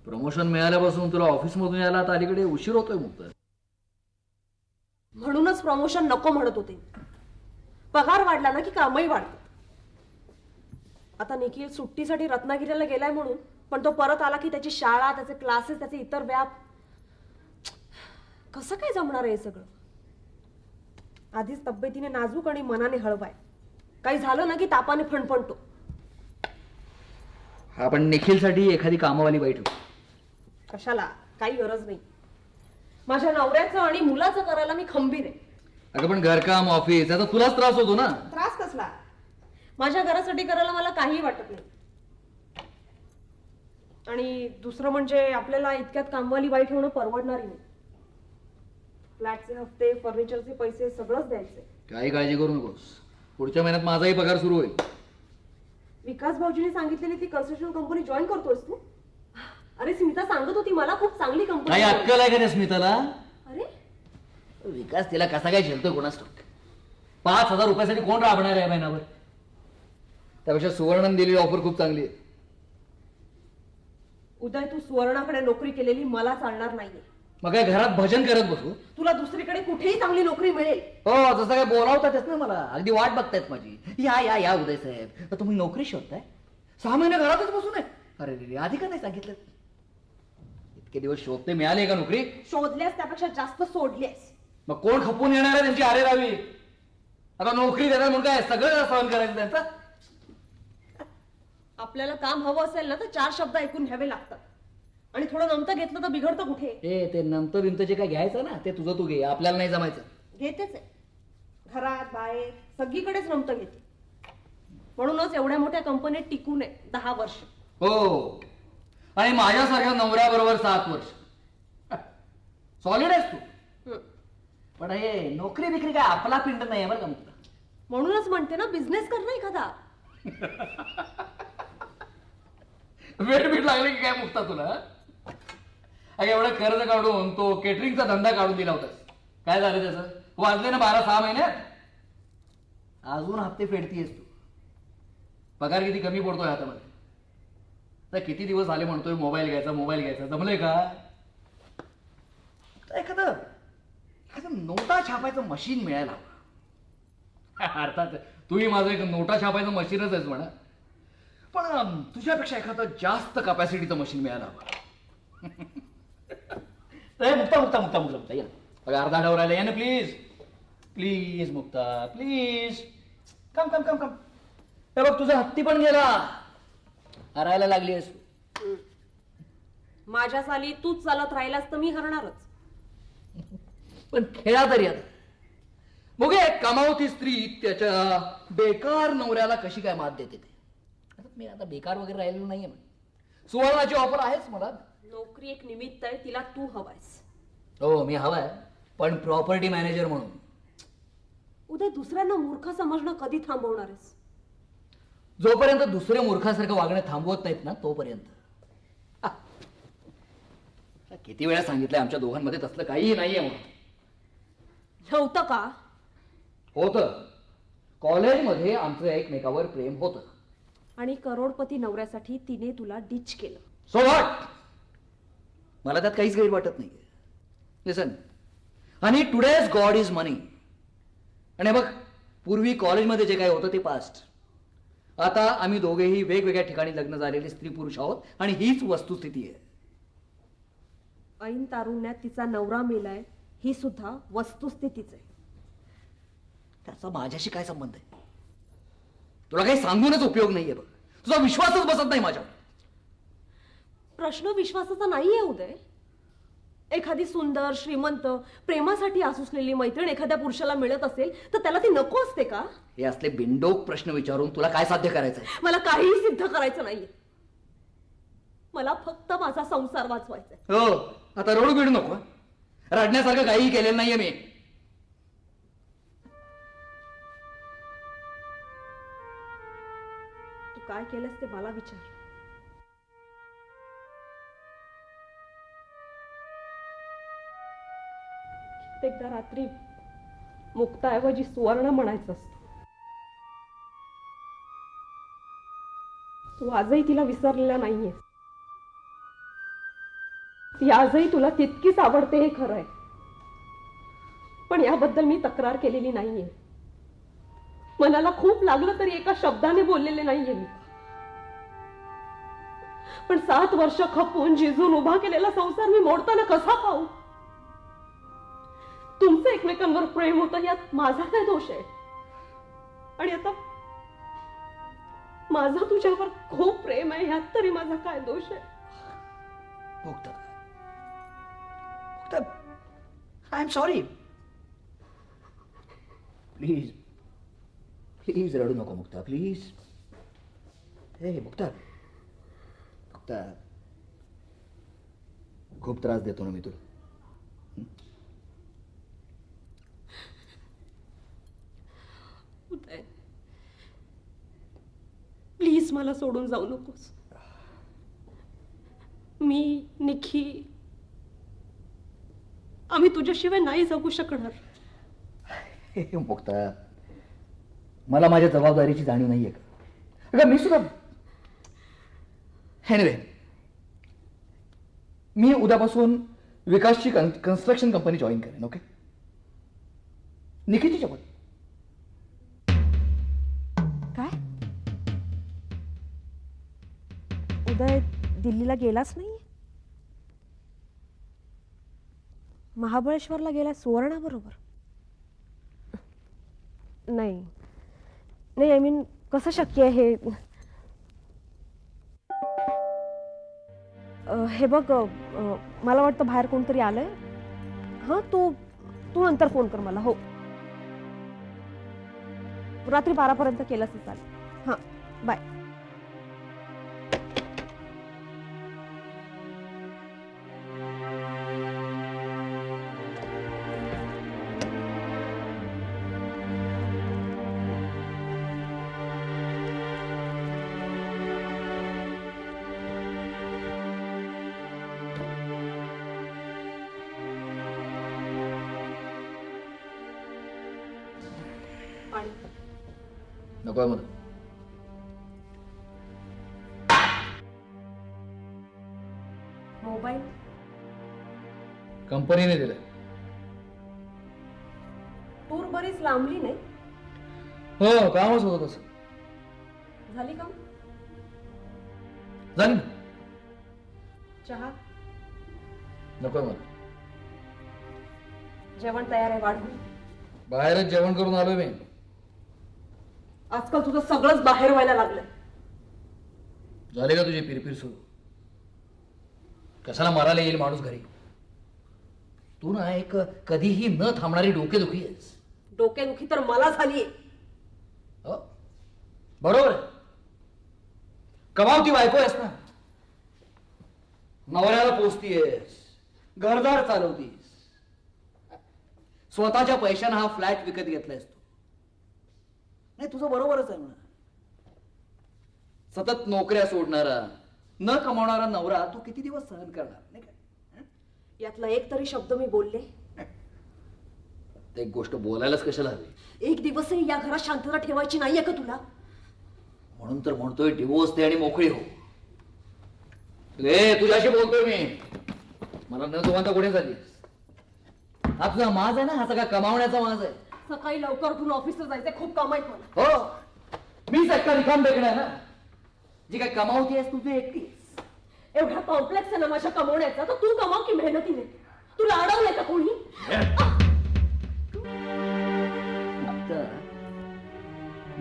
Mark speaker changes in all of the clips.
Speaker 1: Promotion मिळाल्यापासून तुला ऑफिसमधून यायला आता अलीकडे उशीर होतोय मुक्त.
Speaker 2: म्हणूनच प्रमोशन नको म्हणत होते. पगार वाढला ना की कामही वाढतं. आता निखिल सुट्टीसाठी रत्नागिरीला गेलाय म्हणून, पण तो परत आला की त्याची शाळा, त्याचे क्लासेस, त्याचे इतर व्याप, कसं काय जमणार आहे सगळं? आधीच तब्येतीने नाजूक आणि मनाने हळवाय. काही झालं ना की तापाने फणफणतो.
Speaker 1: आपण निखिलसाठी एखादी कामवाली बाई ठेवू.
Speaker 2: कशाला? काही गरज नाही. माझ्या नवऱ्याचं आणि मुलाचं करायला मी खंबीर आहे.
Speaker 1: अगं पण घरकाम, ऑफिस, आता तुलाच त्रास होतो ना.
Speaker 2: त्रास कसला? माझ्या घरासाठी करायला मला काहीही वाटत नाही. आणि दुसरं म्हणजे आपल्याला इतक्यात कामवाली बाई ठेवणं परवडणारी नाही. फ्लॅटचे हफ्ते, फर्निचरचे पैसे सगळंच द्यायचे.
Speaker 1: काही काळजी करू नकोस, पुढच्या महिन्यात माझाही पगार सुरू होईल.
Speaker 2: विकास भाऊजींनी सांगितलेली ती कन्स्ट्रक्शन कंपनी जॉईन करतोस तू? अरे स्मिता सांगत होती मला, खूप चांगली कंपनी.
Speaker 1: काही अक्कल आहे का नाही स्मिताला?
Speaker 2: अरे
Speaker 1: विकास तिला कसा काय झेलतोय कोणास ठाऊक. 5,000 रुपयासाठी कोण राबणार आहे महिनाभर? त्यापेक्षा सुवर्णन दिलेली ऑफर खूप चांगली आहे.
Speaker 2: उदय, तू सुवर्णाकडे नोकरी केलेली मला चालणार नाहीये.
Speaker 1: मग काय घरात भजन करत बसू?
Speaker 2: तुला दुसरीकडे कुठेही चांगली नोकरी मिळेल.
Speaker 1: हो, जसं काय बोलावतातच ना मला. अगदी वाट बघतायत माझी. या या या उदय साहेब, तुम्ही नोकरी शोधताय? 6 महिने घरातच बसू नये? अरे रे, आधी का नाही सांगितलं? इतके दिवस शोधते, मिळाली का नोकरी?
Speaker 2: शोधल्यास त्यापेक्षा जास्त सोडल्यास.
Speaker 1: मग कोण खपून येणार आहे त्यांची आरे रावी? आता नोकरी देणार म्हणून काय सगळं सहन करायचं त्यांचं?
Speaker 2: आपल्याला काम हवं असेल ना तर 4 शब्द ऐकून घ्यावे लागतात. आणि थोडं नमतं घेतलं तर बिघडतं कुठे?
Speaker 1: ते नंतर बिंत जे काय घ्यायचं ना ते तुझं तू घे, आपल्याला नाही जमायचं.
Speaker 2: घेतेच आहे. घरात बाहेर सगळीकडेच नमतं घेते. म्हणूनच एवढ्या मोठ्या कंपनीत टिकू नये 10 वर्ष.
Speaker 1: हो, आणि माझ्यासारख्या नवऱ्याबरोबर 7 वर्ष. सॉलिड आहेस तू. पण हे नोकरी बिकरी काय आपला पिंड नाही बरं का मुक्ता.
Speaker 2: म्हणूनच म्हणते ना, बिझनेस कर ना एखादा.
Speaker 1: वेट बीट लागले की काय मुक्ता तुला? अगं एवढं कर्ज काढून तो केटरिंगचा धंदा काढून दिला होतास. काय झालं त्याचं? वाजले ना 12-6 महिन्यात. अजून हप्ते फेडतीयस तू. पगार किती कमी पडतोय हातामध्ये. तर किती दिवस झाले म्हणतोय मोबाईल घ्यायचा. जमलंय का? एखादं नोटा छापायचं मशीन मिळायला हवं. अर्थात तूही माझं एक नोटा छापायचं मशीनच आहेस म्हणा, पण तुझ्यापेक्षा एखादं जास्त कपॅसिटीचं मशीन मिळायला हवं. मुक्ता या. अर्धा डाव राहिला, या ना प्लीज मुक्ता प्लीज. कम. हे बघ तुझा हत्ती पण गेला, हरायला लागली आहेस.
Speaker 2: माझ्या साली तूच चालत राहिलास तर मी हरणारच.
Speaker 1: पण खेळा तरी आता. बघ, कमावती स्त्री त्याच्या बेकार नवऱ्याला कशी काय मात देते ते. मी आता बेकार वगैरे राहिलेलो नाहीये. सुवर्णाची ऑफर आहेच मला.
Speaker 2: नोकरी एक निमित्त आहे, तिला तू हवायस.
Speaker 1: हो, मी हवाय, पण प्रॉपर्टी मॅनेजर म्हणून.
Speaker 2: उद्या दुसऱ्यांना मूर्ख समजणं कधी थांबवणार आहेस?
Speaker 1: जोपर्यंत दुसरे मूर्खासारखं वागणं थांबवत नाहीत ना तोपर्यंत. हा. किती वेळा सांगितलंय आमच्या दोघांमध्ये तसलं काहीही नाहीये म्हणून.
Speaker 2: नव्हतं का?
Speaker 1: होतं. कॉलेजमध्ये आमचं एकमेकावर प्रेम होतं.
Speaker 2: आणि करोडपती नवऱ्यासाठी तिने तुला डिच केलं.
Speaker 1: So what? मला त्यात काहीच गैर वाटत नाही. लिसन, आणि टुडेज गॉड इज मनी. आणि बघ, पूर्वी कॉलेजमध्ये जे काय होतं ते पास्ट. आता आम्ही दोघेही वेगवेगळ्या ठिकाणी लग्न झालेले स्त्री पुरुष आहोत आणि हीच वस्तुस्थिती आहे.
Speaker 2: ऐन तारुण्यात तिचा नवरा मेलाय ही सुद्धा वस्तुस्थितीच आहे.
Speaker 1: त्याचा माझ्याशी काय संबंध आहे? तुला काही सांगूनच उपयोग नाहीये. बघ, तुझा विश्वासच बसत नाही माझ्यावर.
Speaker 2: प्रश्न विश्वासाचा नाहीये उदय. एखादी सुंदर श्रीमंत प्रेमासाठी आसुसलेली मैत्रीण एखाद्या पुरुषाला मिळत असेल तर त्याला ती नको असते का?
Speaker 1: हे असले बिनडोक प्रश्न विचारून तुला काय साध्य करायचंय?
Speaker 2: मला काहीही सिद्ध करायचं नाहीये. मला फक्त माझा संसार वाचवायचा.
Speaker 1: हो, आता रडू बिडू नको. रडण्यासारखं काहीही केलेलं नाहीये मी.
Speaker 2: तू काय केलंस ते मला विचार. कित्येकदा रात्री मुक्ताऐवजी सुवर्ण म्हणायचं असतं. तू आजही तिला विसरलेला नाहीये. ती आजही तुला तितकीच आवडते हे खरं आहे. पण याबद्दल मी तक्रार केलेली नाहीये. मनाला खूप लागलं तरी एका शब्दाने बोललेले नाहीये मी. पण 7 वर्ष खपून झिजून उभा केलेला संसार मी मोडताना कसा पाहू? तुमचं एकमेकांवर प्रेम होतं यात माझा काय दोष आहे? आणि आता माझं तुझ्यावर खूप प्रेम आहे यात तरी माझा काय दोष आहे?
Speaker 1: Mukta, I am sorry. Please please रडू नको मुक्ता, प्लीज. हे मुक्ता, मुक्ता, खूप त्रास देतो ना मी तुला.
Speaker 2: प्लीज मला सोडून जाऊ नकोस. मी, निखी, आम्ही तुझ्याशिवाय नाही जगू शकणार.
Speaker 1: मुक्ता, मला माझ्या जबाबदारीची जाणीव नाहीये का? अगं मी सुद्धा. एनिवे, मी उद्यापासून विकासची कन्स्ट्रक्शन कंपनी जॉईन करेन. ओके? निखिलची शपथ.
Speaker 2: काय? उदय दिल्लीला गेलाच नाही? महाबळेश्वरला गेला सुवर्णा बरोबर? नाही नाही, आय मीन कसं शक्य आहे हे? हे बघ, मला वाटतं बाहेर कोणतरी आलंय. हां, तू नंतर फोन कर मला. हो, रात्री 12 पर्यंत केलंच चालेल. हां, बाय.
Speaker 1: नको मला.
Speaker 2: मोबाईल
Speaker 1: कंपनीने दिलं.
Speaker 2: टूर बरीच लांबली नाही?
Speaker 1: हो, कामच होत तसं.
Speaker 2: झाली का?
Speaker 1: झाली ना.
Speaker 2: चहा?
Speaker 1: नको मला.
Speaker 2: जेवण तयार आहे, वाढवून.
Speaker 1: बाहेरच जेवण करून आलोय मी.
Speaker 2: आजकाल तुझं सगळंच बाहेर व्हायला लागलंय.
Speaker 1: झाले का तुझी पिरपिर सुरू? कशाला मारायला येईल माणूस घरी? तू ना एक कधीही न थांबणारी डोकेदुखी आहेस.
Speaker 2: डोकेदुखी तर मला झालीये.
Speaker 1: हो, बरोबर. कमावती बायको आहेस ना. नवऱ्याला पोचतीयस, घरदार चालवतीस, स्वतःच्या पैशानं हा फ्लॅट विकत घेतलायस तू. नाही तुझं बरोबरच आहे म्हणा. सतत नोकऱ्या सोडणारा न कमावणारा नवरा तू किती दिवस सहन करणार नाही का?
Speaker 2: यातला एक तरी शब्द मी बोलले?
Speaker 1: एक गोष्ट बोलायलाच कशाला हवी?
Speaker 2: एक दिवसही या घरात शांतता ठेवायची नाहीये का तुला?
Speaker 1: म्हणून तर म्हणतोय डिवोर्स दे आणि मोकळी हो. तुझ्याशी बोलतोय मी. मला न जोवांता कुठे झाली? हा तुझा माज आहे ना, हा सगळा कमावण्याचा माज आहे.
Speaker 2: सकाळी लवकर उठून ऑफिसला जायचंय, खूप काम आहेत मला.
Speaker 1: हो, मीच एकटा रिकाम बेकणार ना. जी काय कमावतीयस तू एकटीच.
Speaker 2: एवढा कॉम्प्लेक्स आहे ना माझ्या कमवण्याचा, तर तू कमाव की मेहनतीने? तुला अडवलंय का कोणी?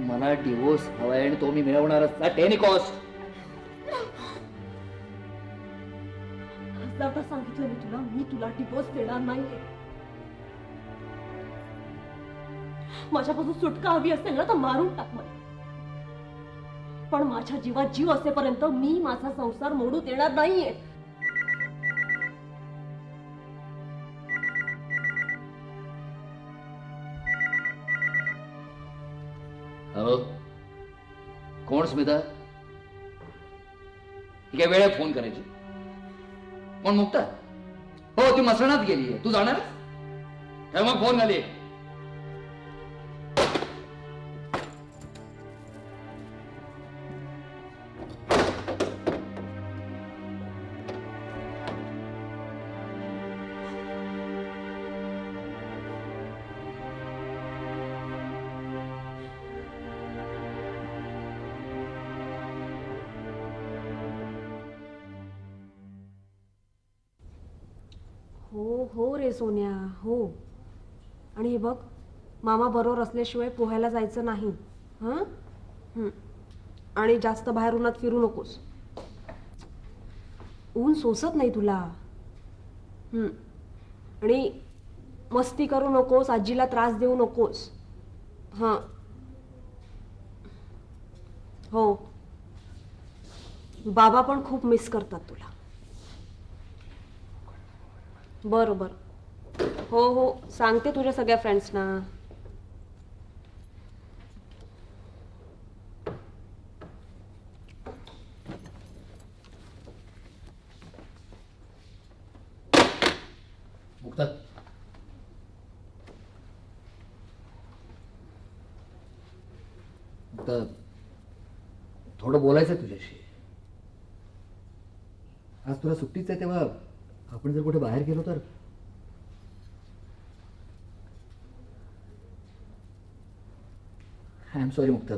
Speaker 1: मला डिवोर्स हवाय आणि तो मी मिळवणारच ॲट एनी कॉस्ट.
Speaker 2: आता सांगितलं मी तुला डिवोर्स देणार नाहीये. माझ्यापासून सुटका हवी असेल ना तर मारून टाक मला, पण माझ्या जीवात जीव असेपर्यंत मी माझा संसार मोडू देणार नाहीये.
Speaker 1: हॅलो, कोण स्मिता? ही काय वेळ आहे फोन करायची? कोण मुक्ता? हो, ती मसणात गेली. तू जाणार? मग फोन आली.
Speaker 2: हो रे सोन्या, हो. आणि हे बघ, मामा बरोबर असल्याशिवाय पोहायला जायचं नाही. हं? आणि जास्त बाहेर उन्हात फिरू नकोस. ऊन सोसत नाही तुला. आणि मस्ती करू नकोस, आजीला त्रास देऊ नकोस. हां, हो. बाबा पण खूप मिस करतात तुला. बरं. हो, सांगते तुझ्या सगळ्या फ्रेंड्सना.
Speaker 1: मुक्ता, थोडं बोलायचं तुझ्याशी. आज तुला सुट्टीच आहे, तेव्हा आपण जर कुठे बाहेर गेलो तर? आय एम सॉरी मुक्ता,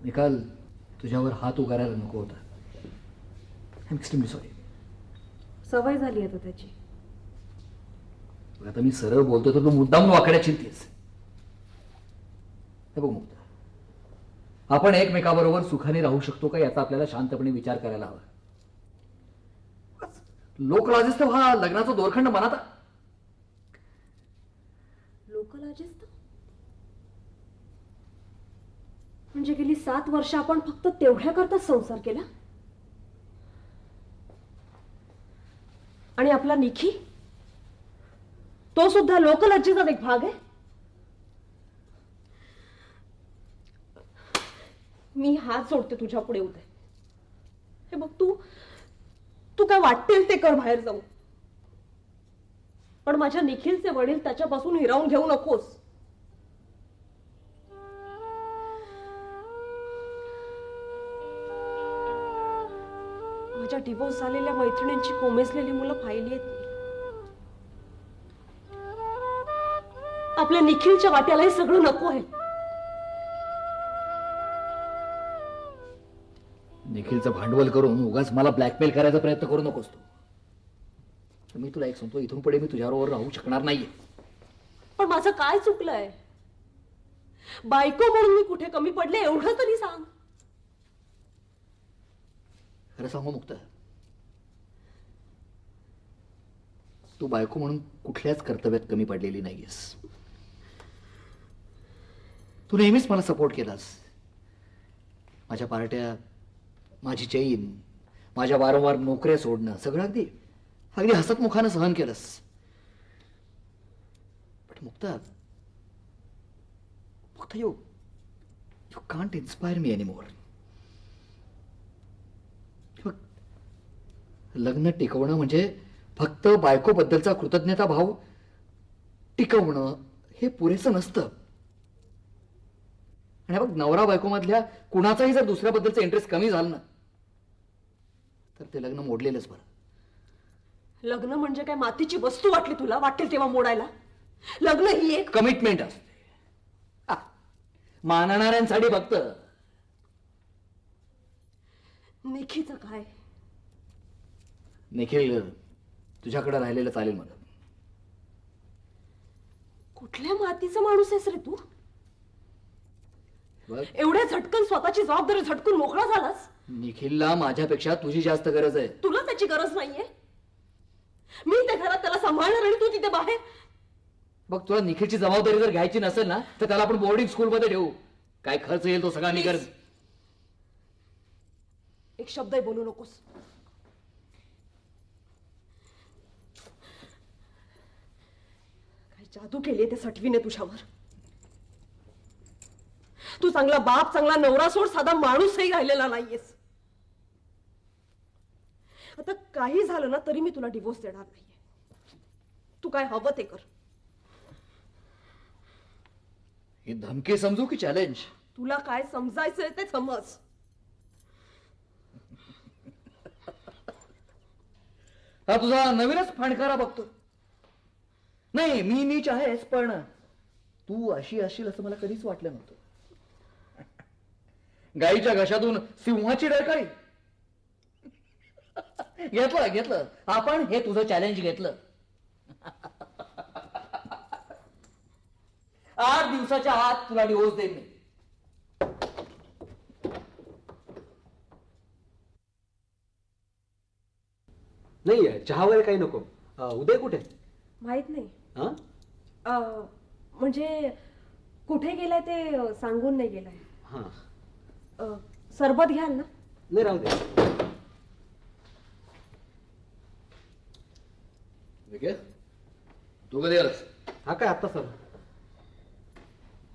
Speaker 1: मी काल तुझ्यावर हात उगारायला नको होता. I am extremely sorry.
Speaker 2: सवय झाली आता त्याची.
Speaker 1: आता मी सरळ बोलतो तर तू मुद्दाम वाकड्या चिंतेस. हे बघ मुक्ता, आपण एकमेकाबरोबर सुखाने राहू शकतो का याचा आपल्याला शांतपणे विचार करायला हवा. लोकलाजिस्त हा लग्नाचा दोरखंड मनात.
Speaker 2: लोकलाजिस्त म्हणजे गेली 7 वर्ष आपण फक्त तेवढ्या करता संसार केला, आणि आपला निखी तो सुद्धा लोकलज्जेचा एक भाग आहे. मी हात जोडते तुझ्या पुढे उद्या. हे बघ, तू काय वाटेल ते कर बाहेर जाऊ, पण माझ्या निखिलचे वडील त्याच्यापासून हिरावून घेऊ नकोस. माझ्या डिवोर्स झालेल्या मैत्रिणींची कोमेजलेली मुलं पाहिली आहेत. आपल्या निखिलच्या वाट्याला हे सगळं नको आहे.
Speaker 1: निखिलचं भांडवल करून उगाच मला ब्लॅकमेल करायचा प्रयत्न करू नकोस तू. मी तुला एक सांगतो, इथून पुढे मी तुझ्याबरोबर राहू शकणार नाहीये.
Speaker 2: पण माझं काय चुकलंय? बायको म्हणून मी कुठे कमी पडले एवढं तरी सांग.
Speaker 1: खरं सांगू मुक्ता, तू बायको म्हणून कुठल्याच कर्तव्यात कमी पडलेली नाहीयेस. तू नेहमीच मला सपोर्ट केलास. माझ्या पार्ट्या, माझी चैन, माझ्या वारंवार नोकऱ्या सोडणं सगळं अगदी हसतमुखानं सहन केलंस. पण मुक्ता, फक्त you you can't inspire me anymore. लग्न टिकवणं म्हणजे फक्त बायकोबद्दलचा कृतज्ञता भाव टिकवणं हे पुरेसं नसतं. आणि बघ, नवरा बायको मधल्या कुणाचाही जर दुसऱ्याबद्दलचं इंटरेस्ट कमी झालं ना तर ते लग्न मोडलेलंच बरं.
Speaker 2: लग्न म्हणजे काय मातीची वस्तू वाटली तुला? वाटेल तेव्हा मोडायला? लग्न ही एक
Speaker 1: कमिटमेंट असते. हा, मानणाऱ्यांसाठी फक्त.
Speaker 2: निखीचं काय?
Speaker 1: निखिल तुझ्याकडे राहिलेलं चालेल मला.
Speaker 2: कुठल्या मातीचा माणूस आहेस रे तू?
Speaker 1: बघ,
Speaker 2: एवढ्या झटकन स्वतःची जबाबदारी झटकून मोकळा झालास?
Speaker 1: निखिलला माझ्यापेक्षा तुझी जास्त गरज आहे.
Speaker 2: तुला त्याची गरज नाहीये. मी त्या घरात त्याला सांभाळणार आणि तू तिथे बाहेर.
Speaker 1: बघ, तुला निखिलची जबाबदारी जर घ्यायची नसेल ना तर त्याला आपण बोर्डिंग स्कूल मध्ये ठेवू. काय खर्च येईल तो सगळा मी कर.
Speaker 2: एक शब्दही बोलू नकोस. काय जादू केलीये ते सटवीने तुझ्यावर. तू चांगला बाप, चांगला नवरा सोड, साधा माणूसही राहिलेला नाहीयेस. आता काही झालं ना तरी मी तुला डिवोर्स देणार नाहीये. तू काय हवं ते कर.
Speaker 1: ही धमकी समजू की चॅलेंज?
Speaker 2: तुला काय समजायचंय ते समज.
Speaker 1: हा तुझा नवीनच फणकारा बघतो. नाही, मी नीच आहेस पण तू अशी असशील असं मला कधीच वाटलं नव्हतं. गाईच्या घशातून सिंहाची डरकाळी. घेतलं घेतलं आपण हे तुझं चॅलेंज घेतलं. 8 दिवसाच्या आत तुला डिवोर्स देईन मी.
Speaker 3: नाही, चहा वगैरे काही नको. उदय कुठे?
Speaker 2: माहित नाही.
Speaker 3: हा
Speaker 2: म्हणजे कुठे गेलाय ते सांगून नाही गेलाय.
Speaker 3: हा
Speaker 2: सरबत घ्याल ना?
Speaker 3: नाही, राहू दे.
Speaker 1: विके, तू कधी आलास?
Speaker 3: हा काय आत्ता सर?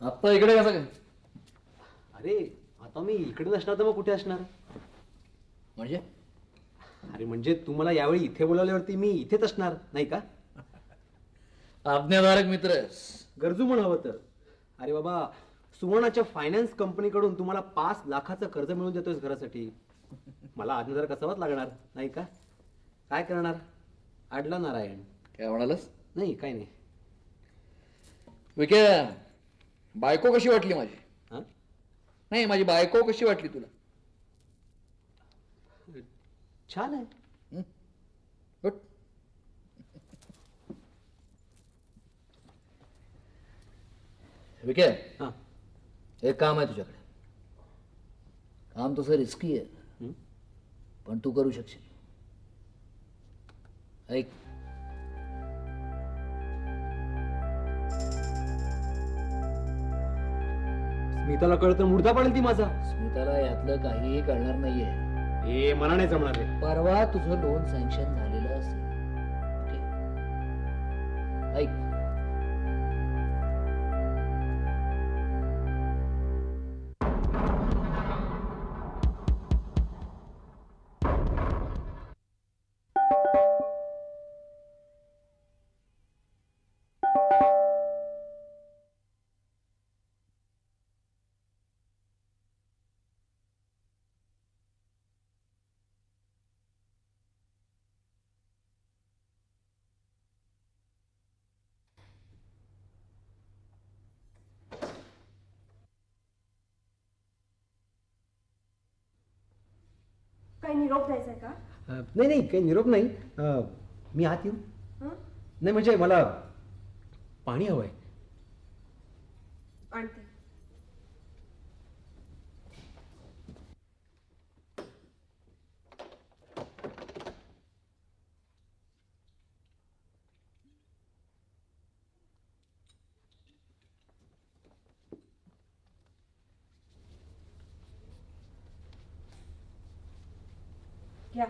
Speaker 1: आत्ता इकडे कसं काय?
Speaker 3: अरे आता मी इकडे नसणार तर मग कुठे असणार?
Speaker 1: म्हणजे
Speaker 3: अरे म्हणजे तुम्हाला यावेळी इथे बोलावल्यावरती मी इथेच असणार नाही का?
Speaker 1: आज्ञाधारक मित्र.
Speaker 3: गरजू म्हणावं तर. अरे बाबा, सुवर्णाच्या फायनान्स कंपनीकडून तुम्हाला 5 लाखाचं कर्ज मिळवून देतोय घरासाठी. मला आज्ञाधारक असावाच लागणार नाही का? काय करणार? आडला नारायण.
Speaker 1: काय म्हणालास?
Speaker 3: नाही, काही नाही.
Speaker 1: विके, बायको कशी वाटली माझी?
Speaker 3: हा
Speaker 1: नाही, माझी बायको कशी वाटली तुला?
Speaker 3: छान आहे.
Speaker 1: गुड. विके,
Speaker 3: हा
Speaker 1: एक काम आहे तुझ्याकडे. काम तसं रिस्की आहे
Speaker 3: हं?
Speaker 1: पण तू करू शकशील. ऐक,
Speaker 3: स्मिताला कळत तर मुर्दा पडेल ती माझा.
Speaker 1: स्मिताला यातलं काहीही कळणार नाहीये.
Speaker 3: ए, मला नाही जमणार रे.
Speaker 1: परवा तुझं लोन सँक्शन झालेलं असेल. ओके? ऐक,
Speaker 2: काही निरोप द्यायचाय का?
Speaker 3: नाही नाही, काही निरोप नाही. मी आत येऊ?
Speaker 2: हं?
Speaker 3: नाही म्हणजे मला पाणी हवंय.
Speaker 2: आणते. घ्या.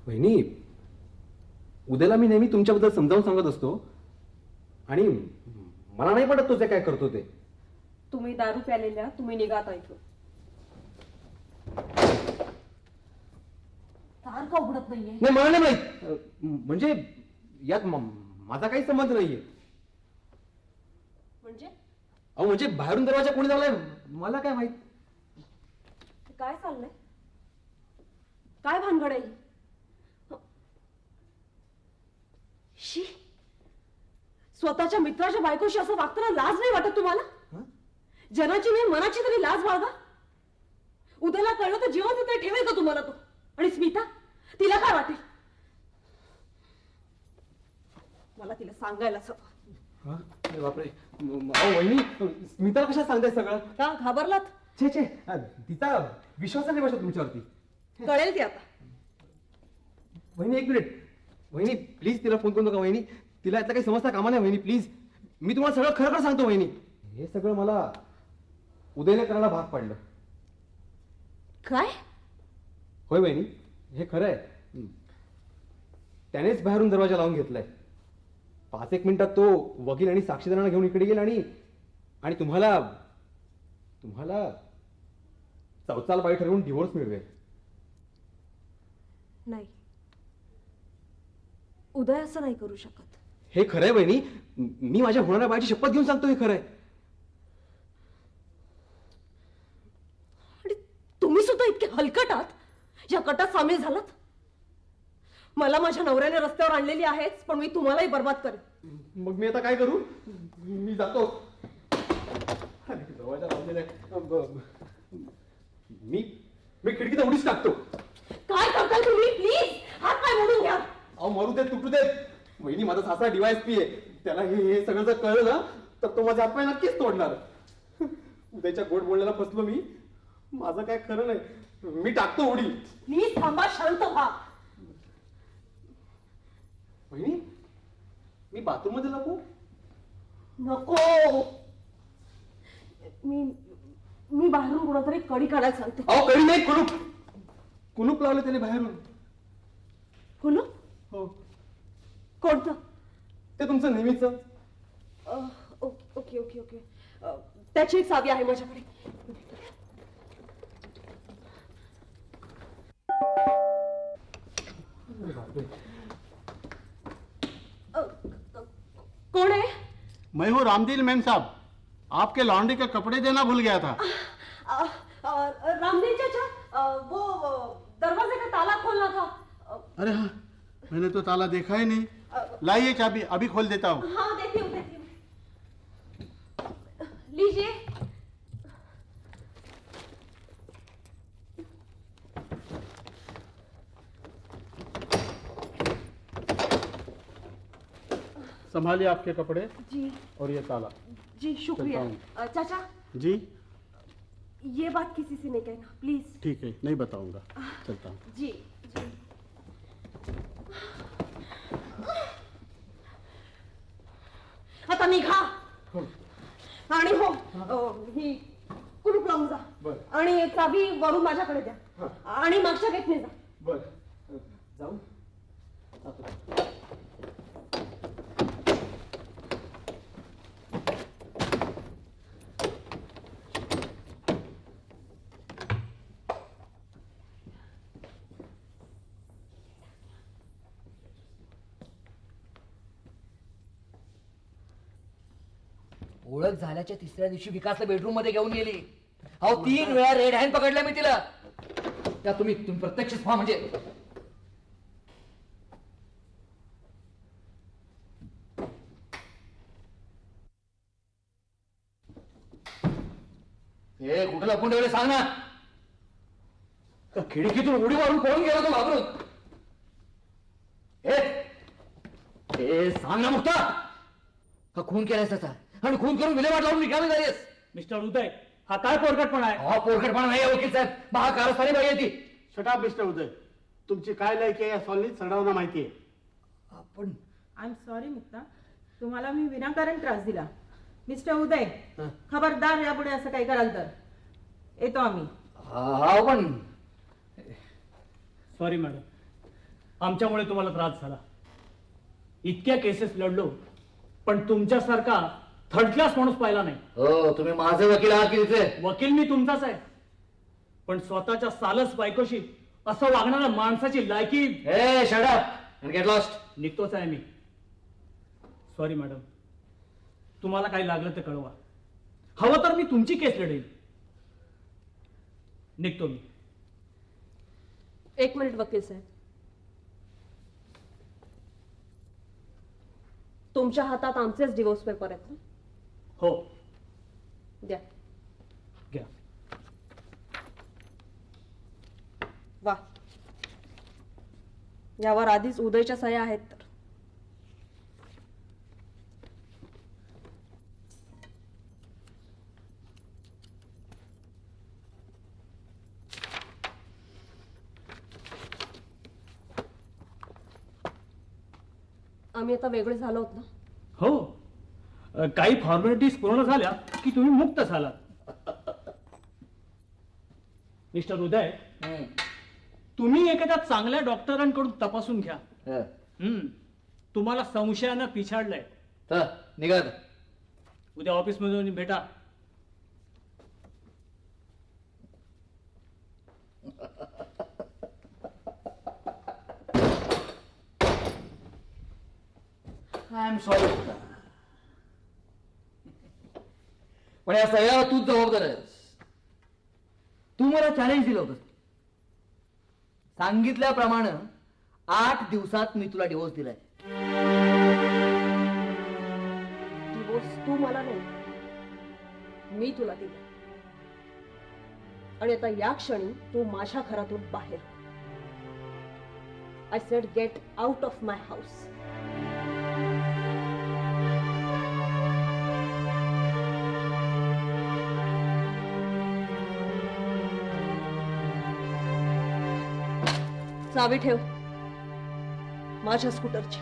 Speaker 3: वहिनी, उद्याला मी नेहमी तुमच्याबद्दल समजावून सांगत असतो आणि मला नाही पडत तुझे काय करतो ते.
Speaker 2: तुम्ही दारू प्यालेल्या तुम्ही निघात ऐकलं दार का उघडत नाहीये?
Speaker 3: नाही मला नाही माहित. म्हणजे यात माझा काही संबंध नाहीये.
Speaker 2: म्हणजे
Speaker 3: अहो म्हणजे बाहेरून दरवाजा कोणी लावलाय मला काय माहित.
Speaker 2: काय चाललंय? काय भानगड आहे? शी, स्वतःच्या मित्राच्या बायकोशी असं वागताना लाज नाही वाटत तुम्हाला? जनाची नाही मनाची तरी लाज बाळगा. उद्याला कळलं तर जीवन तिथे ठेवेल का तुम्हाला तो? आणि स्मिता, तिला काय वाटेल? मला तिला सांगायलाच हवं.
Speaker 3: अरे बापरे. अहो वहिनी, स्मिताला कशा सांगताय सगळं?
Speaker 2: का घाबरलात?
Speaker 3: छे छे, तिचा विश्वास नाही बसत तुमच्यावरती.
Speaker 2: कळेल ती आता.
Speaker 3: वहिनी एक मिनिट. वहिनी प्लीज तिला फोन करू नका वहिनी. तिला यातलं काही समजता कामा नाही वहिनी प्लीज. मी तुम्हाला सगळं खरं खरं सांगतो वहिनी. हे सगळं मला उदयने करायला भाग पडलं.
Speaker 2: काय?
Speaker 3: होय वहिनी, हे खरं आहे. त्यानेच बाहेरून दरवाजा लावून घेतलाय. 5-1 मिनिटात तो वकील आणि साक्षीदारांना घेऊन इकडे गेला आणि तुम्हाला चौचाल बाई ठरवून डिव्होर्स मिळवेल.
Speaker 2: नाही, उदय असं नाही करू शकत.
Speaker 3: हे खरंय वहिनी. मी माझ्या होणाऱ्या बाईची शपथ घेऊन सांगतो हे खरंय.
Speaker 2: आणि तुम्ही सुद्धा इतके हलकट आहात या कटात सामील झालात. मला माझ्या नवऱ्याने रस्त्यावर आणलेली आहेच, पण मी तुम्हालाही बर्बाद करेन.
Speaker 3: मग मी आता काय करू? मी जातो. दरवाजा लावलेला आहे. मी खिडकीत उडीच टाकतो.
Speaker 2: काय करताय तुम्ही? प्लीज हात पाय मोडून घ्या.
Speaker 3: अहो मरू देत तुटू देत. वहिनी माझा सासरा DYSP आहे. त्याला हे सगळं जर कळलं ना तर तो माझे हातपाय नक्कीच तोडणार. उद्याच्या गोड बोलण्याला फसलो मी. माझं काय खरं नाही. मी टाकतो उडी.
Speaker 2: प्लीज थांबा, शांत व्हा.
Speaker 3: वहिनी मी बाथरूम मध्ये लपू?
Speaker 2: नको. मी बाहेरून कोणातरी कडी काढायला सांगते.
Speaker 3: अहो कधी नाही. कुलूप लावलं त्याने बाहेरून.
Speaker 2: कुलूप?
Speaker 3: हो.
Speaker 2: कोणतं?
Speaker 3: ते तुमचं नेहमीच.
Speaker 2: Okay okay okay. त्याची एक चावी आहे माझ्याकडे. कौन है?
Speaker 4: मैं हूँ रामदील मैम साहब. आपके लॉन्ड्री के कपड़े देना भूल गया था.
Speaker 2: रामदीन चाचा, वो दरवाजे का ताला खोलना था.
Speaker 4: अरे हाँ, मैंने तो ताला देखा ही नहीं. लाइए चाबी, अभी खोल देता हूँ.
Speaker 2: हाँ देती हूँ. लीजिए.
Speaker 4: संभालिए आपके कपड़े
Speaker 2: जी
Speaker 4: और ये ताला.
Speaker 2: जी शुक्रिया.
Speaker 4: चलता
Speaker 2: चाचा,
Speaker 4: जी
Speaker 2: ये बात किसी से नहीं कहना प्लीज.
Speaker 4: ठीक है, नहीं बताऊंगा. चलता हूँ.
Speaker 2: जी जी. आता निघा. आणि हो, ही कुलूप लावून जा.
Speaker 3: बरं.
Speaker 2: आणि चावी वरून माझ्याकडे द्या. आणि मागच्या गेटने जा.
Speaker 3: बर जाऊ.
Speaker 1: ओळख झाल्याच्या 3ऱ्या दिवशी विकासला बेडरूम मध्ये घेऊन गेली. अहो 3 वेळा रेड हँड पकडला मी तिला. त्या तुम्ही प्रत्यक्षच पहा म्हणजे. हे कुठं लपून ठेवले सांग ना. का खिडकीतून उडी मारून पळून गेला तो घाबरून? हे सांग ना मुक्ता. का खून केलायस त्याचा आणि खून करून विल्हेवाट लावून रिकामी झालीस?
Speaker 5: मिस्टर उदय, हा काय पोरकटपणा आहे?
Speaker 1: हा पोरकटपणा नाही वकील साहेब. महा कारस्थानी बाई आहे ती.
Speaker 4: शटाप मिस्टर उदय. तुमची काय लायकी आहे या सॉलिड सडावना माहिती आहे.
Speaker 1: आपण
Speaker 6: आय एम सॉरी मुक्ता, तुम्हाला मी विनाकारण त्रास दिला. मिस्टर उदय, खबरदार यापुढे असं काही कराल तर येतो आम्ही.
Speaker 1: हा पण
Speaker 5: सॉरी मॅडम, आमच्यामुळे तुम्हाला त्रास झाला. इतक्या केसेस लढलो पण तुमच्यासारखा थर्ड क्लास माणूस पाहिला नाही.
Speaker 1: हो, तुम्ही माझे वकील आहात की तिथे?
Speaker 5: वकील मी तुमचाच आहे, पण स्वतःच्या सालस बायकोशी असं वागणाऱ्या माणसाची लायकी.
Speaker 1: ए shut up and get lost.
Speaker 5: निघतोच आहे मी. सॉरी मॅडम, तुम्हाला काही लागलं तर कळवा. हवं तर मी तुमची केस लढेल. निघतो मी.
Speaker 2: एक मिनिट वकील साहेब, तुमच्या हातात आमचेच डिवोर्स पेपर आहेत ना?
Speaker 5: हो,
Speaker 2: द्या.
Speaker 5: घ्या.
Speaker 2: वा, यावर आधीच उदयच्या सह्या आहेत तर. आम्ही आता वेगळे झालो आहोत ना?
Speaker 5: हो, काही फॉर्मॅलिटीज पूर्ण झाल्या की तुम्ही मुक्त झालात. मिस्टर उदय, तुम्ही एखाद्या चांगल्या डॉक्टरांकडून तपासून घ्या. तुम्हाला संशयानं पिछाडलंय.
Speaker 1: निघा.
Speaker 5: उद्या ऑफिस मधून भेटा.
Speaker 1: आय एम सॉरी, पण या सगळ्याला तूच जबाबदार आहेस. तू मला चॅलेंज दिलं होतं. सांगितल्याप्रमाणे 8 दिवसात मी तुला डिवोर्स दिलाय.
Speaker 2: डिवोर्स तू मला नाही, मी तुला दिला. आणि आता या क्षणी तू माझ्या घरातून बाहेर. I said get out of my house. चावी ठेव माझ्या स्कूटरची.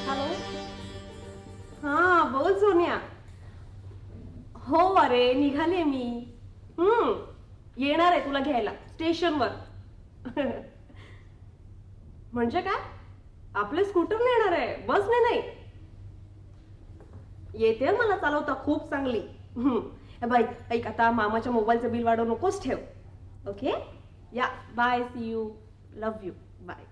Speaker 2: हॅलो, हा बोल सोनिया. हो अरे निघाले मी. येणार आहे तुला घ्यायला स्टेशनवर. म्हणजे काय? आपले स्कूटर येणार आहे, बसने नाही. येते मला चालवता खूप चांगली. बाई ऐक, आता मामाच्या मोबाईलचं बिल वाढवू नकोस, ठेव. ओके, या bye, see you, love you, bye.